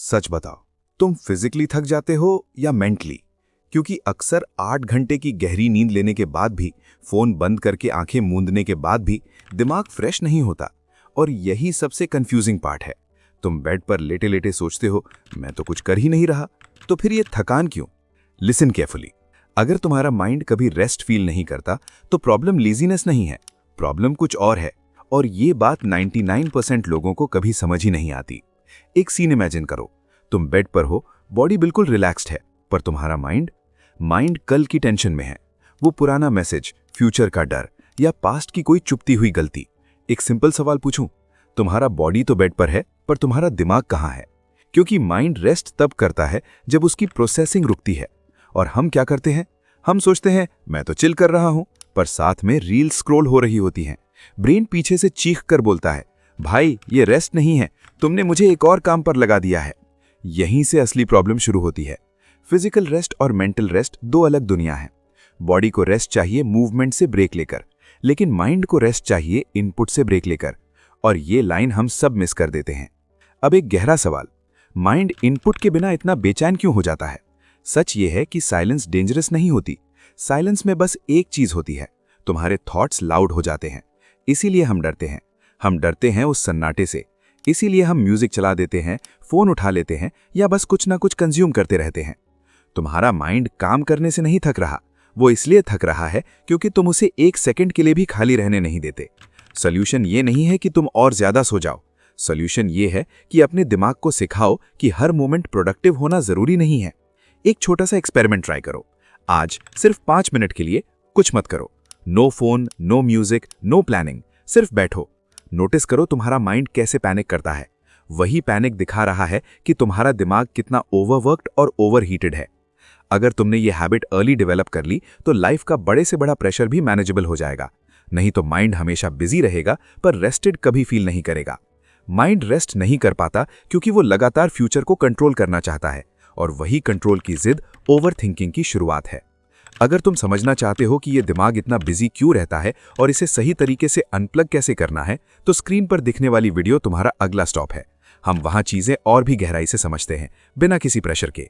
सच बताओ, तुम फिजिकली थक जाते हो या मेंटली? क्योंकि अक्सर 8 घंटे की गहरी नींद लेने के बाद भी, फोन बंद करके आंखें मूंदने के बाद भी दिमाग फ्रेश नहीं होता। और यही सबसे कंफ्यूजिंग पार्ट है। तुम बेड पर लेटे लेटे सोचते हो, मैं तो कुछ कर ही नहीं रहा, तो फिर ये थकान क्यों? Listen carefully. अगर तुम्हारा माइंड कभी रेस्ट फील नहीं करता, तो प्रॉब्लम लेजीनेस नहीं है, प्रॉब्लम कुछ और है। और ये बात 99% लोगों को कभी समझ ही नहीं आती। एक सीन इमेजिन करो, तुम बेड पर हो, बॉडी बिल्कुल रिलैक्स्ड है, पर तुम्हारा माइंड कल की टेंशन में है। वो पुराना मैसेज, फ्यूचर का डर या पास्ट की कोई चुपती हुई गलती। एक सिंपल सवाल पूछूं, तुम्हारा बॉडी तो बेड पर है, पर तुम्हारा दिमाग कहाँ है? क्योंकि माइंड रेस्ट तब करता है जब उसकी प्रोसेसिंग रुकती है। और हम क्या करते हैं? हम सोचते हैं मैं तो चिल कर रहा हूं, पर साथ में रील स्क्रॉल हो रही होती हैं। ब्रेन पीछे से चीख कर बोलता है, भाई ये रेस्ट नहीं है, तुमने मुझे एक और काम पर लगा दिया है। यहीं से असली प्रॉब्लम शुरू होती है। फिजिकल रेस्ट और मेंटल रेस्ट दो अलग दुनिया है। बॉडी को रेस्ट चाहिए मूवमेंट से ब्रेक लेकर, लेकिन माइंड को रेस्ट चाहिए इनपुट से ब्रेक लेकर। और ये लाइन हम सब मिस कर देते हैं। अब एक गहरा सवाल, माइंड इनपुट के बिना इतना बेचैन क्यों हो जाता है? सच ये है कि साइलेंस डेंजरस नहीं होती। साइलेंस में बस एक चीज होती है, तुम्हारे थॉट्स लाउड हो जाते हैं। इसीलिए हम डरते हैं। हम डरते हैं उस सन्नाटे से। इसीलिए हम म्यूजिक चला देते हैं, फोन उठा लेते हैं, या बस कुछ ना कुछ कंज्यूम करते रहते हैं। तुम्हारा माइंड काम करने से नहीं थक रहा, वो इसलिए थक रहा है क्योंकि तुम उसे एक सेकंड के लिए भी खाली रहने नहीं देते। सोल्यूशन ये नहीं है कि तुम और ज्यादा सो जाओ। सोल्यूशन ये है कि अपने दिमाग को सिखाओ कि हर मोमेंट प्रोडक्टिव होना जरूरी नहीं है। एक छोटा सा एक्सपेरिमेंट ट्राई करो। आज सिर्फ 5 मिनट के लिए कुछ मत करो। No phone, no music, no planning, सिर्फ बैठो। नोटिस करो तुम्हारा माइंड कैसे पैनिक करता है। वही पैनिक दिखा रहा है कि तुम्हारा दिमाग कितना ओवरवर्क्ड और ओवरहीटेड है। अगर तुमने ये हैबिट अर्ली डेवलप कर ली, तो लाइफ का बड़े से बड़ा प्रेशर भी मैनेजेबल हो जाएगा। नहीं तो माइंड हमेशा बिजी रहेगा, पर रेस्टेड कभी फील नहीं करेगा। माइंड रेस्ट नहीं कर पाता क्योंकि वो लगातार फ्यूचर को कंट्रोल करना चाहता है, और वही कंट्रोल की जिद ओवरथिंकिंग की शुरुआत है। अगर तुम समझना चाहते हो कि ये दिमाग इतना बिजी क्यों रहता है और इसे सही तरीके से अनप्लग कैसे करना है, तो स्क्रीन पर दिखने वाली वीडियो तुम्हारा अगला स्टॉप है। हम वहां चीजें और भी गहराई से समझते हैं, बिना किसी प्रेशर के।